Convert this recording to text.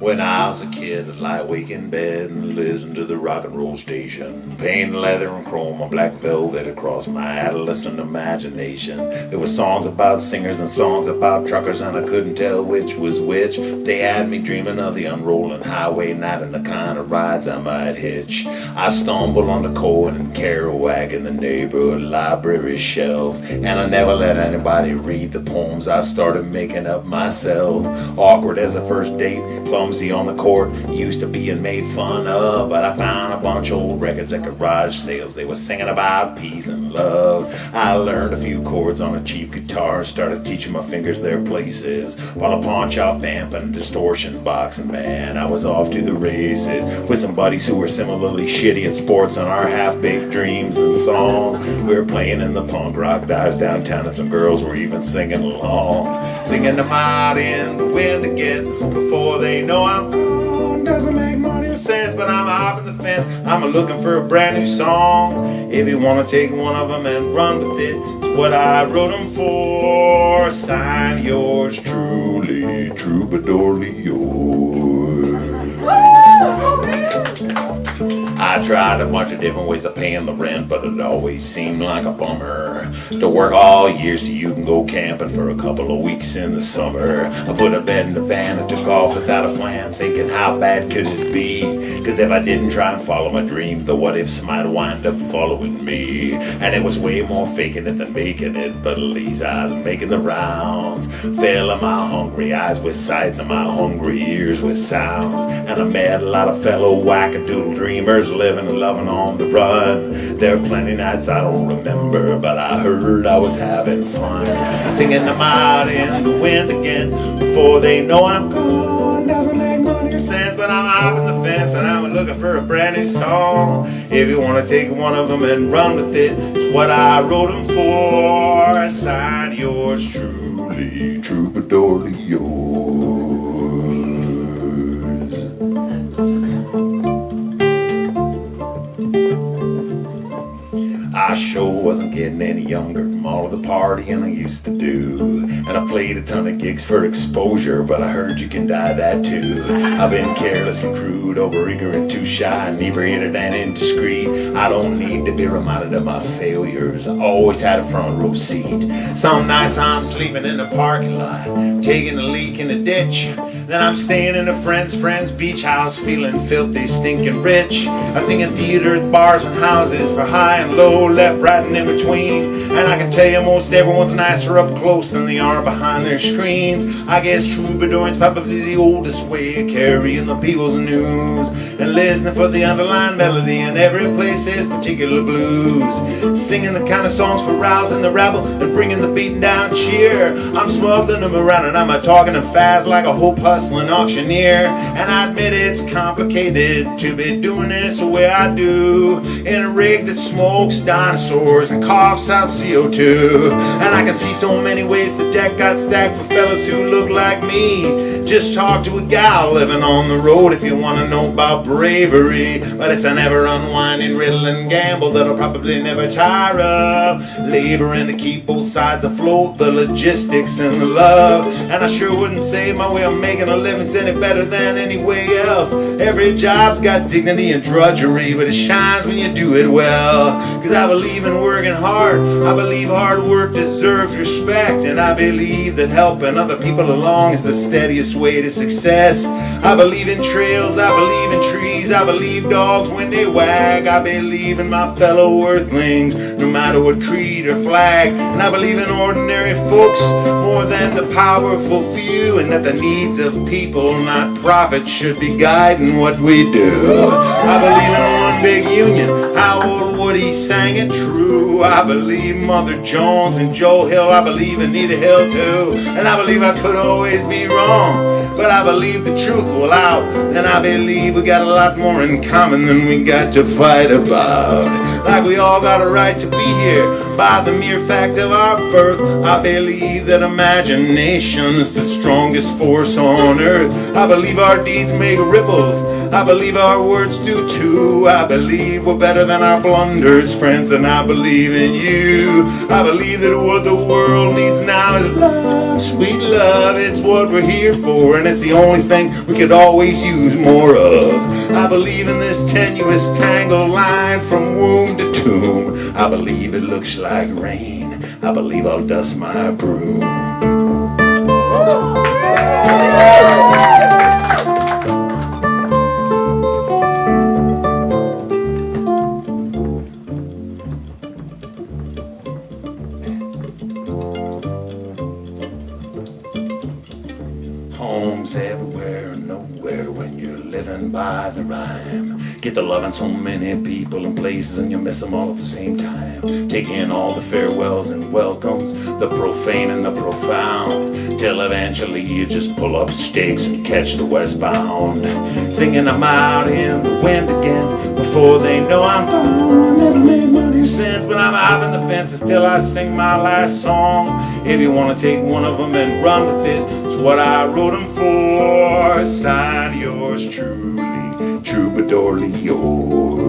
When I was a kid, I'd lie awake in bed and listen to the rock and roll station. Painted leather and chrome on black velvet across my adolescent imagination. There were songs about singers and songs about truckers, and I couldn't tell which was which. They had me dreaming of the unrolling highway night and the kind of rides I might hitch. I stumbled on the Cohen and Kerouac in the neighborhood library shelves, and I never let anybody read the poems I started making up myself. Awkward as a first date, clumsy on the court, used to being made fun of, but I found a bunch of old records at garage sales. They were singing about peace and love. I learned a few chords on a cheap guitar, started teaching my fingers their places, while a pawn-shop amp and a distortion box, and man, I was off to the races with some buddies who were similarly shitty at sports and our half-baked dreams and songs. We were playing in the punk rock dives downtown, and some girls were even singing along, singing them out in the wind again before they know I'm gone. Doesn't make money or sense, but I'm hopping the fence. I'm looking for a brand new song. If you want to take one of them and run with it, it's what I wrote them for. Sign yours truly, Troubadourly yours. I tried a bunch of different ways of paying the rent, but it always seemed like a bummer to work all year so you can go camping for a couple of weeks in the summer. I put a bed in the van and took off without a plan, thinking how bad could it be? Cause if I didn't try and follow my dreams, the what ifs might wind up following me. And it was way more faking it than making it, but at least I was making the rounds, filling my hungry eyes with sights and my hungry ears with sounds. And I met a lot of fellow wackadoodle dreamers living and loving on the run. There are plenty nights I don't remember, but I heard I was having fun, singing them out in the wind again before they know I'm gone. Doesn't make money or sense, but I'm hopping the fence and I'm looking for a brand new song. If you want to take one of them and run with it, it's what I wrote them for. Sign yours truly, Troubadourly yours. I sure wasn't getting any younger from all of the partying I used to do, and I played a ton of gigs for exposure, but I heard you can die that too. I've been careless and crude, overeager and too shy, inebriated and indiscreet. I don't need to be reminded of my failures. I always had a front row seat. Some nights I'm sleeping in the parking lot, taking a leak in the ditch. Then I'm staying in a friend's beach house, feeling filthy, stinking rich. I sing in theaters, bars, and houses for high and low, left, right, and in between. And I can tell you most everyone's nicer up close than they are behind their screens. I guess troubadouring's probably the oldest way of carrying the people's news, and listening for the underlying melody in every place's particular blues. Singing the kind of songs for rousing the rabble and bringing the beaten down cheer. I'm smuggling them around and I'm talking them fast like a hope hustling auctioneer. And I admit it's complicated to be doing this the way I do, in a rig that smokes dinosaurs and coughs out CO2. And I can see so many ways the deck got stacked for fellas who look like me. Just talk to a gal living on the road if you want to know about bravery. But it's an ever unwinding riddle and gamble that I'll probably never tire of, laboring to keep both sides afloat, the logistics and the love. And I sure wouldn't say my way of making a living's any better than any way else. Every job's got dignity and drudgery, but it shines when you do it well. Cause I believe in working hard, I believe hard work deserves respect, and I believe that helping other people along is the steadiest way to success. I believe in trails, I believe in trees, I believe dogs when they wag. I believe in my fellow earthlings, no matter what creed or flag. And I believe in ordinary folks more than the powerful few, and that the needs of people, not profit, should be guiding what we do. I believe in one big union, how old Woody sang it true. I believe Mother Jones and Joe Hill, I believe Anita Hill too. And I believe I could always be wrong, but I believe the truth will out. And I believe we got a lot more in common than we got to fight about. Like we all got a right to be here by the mere fact of our birth. I believe that imagination is the strongest force on earth. I believe our deeds make ripples, I believe our words do too. I believe we're better than our blunders, friends, and I believe in you. I believe that what the world needs now is love, sweet love. It's what we're here for, and it's the only thing we could always use more of. I believe in this tenuous tangled line from womb to tomb. I believe it looks like rain. I believe I'll dust my broom. Homes everywhere and nowhere when you're living by the rhyme. Get to loving so many people and places and you miss them all at the same time. Take in all the farewells and welcomes, the profane and the profound, till eventually you just pull up stakes and catch the westbound. Singing I'm out in the wind again before they know I'm gone. Never made money since, but I'm out in the fences till I sing my last song. If you want to take one of them and run with it, it's what I wrote them for. Signed, yours truly, Troubadourly yours.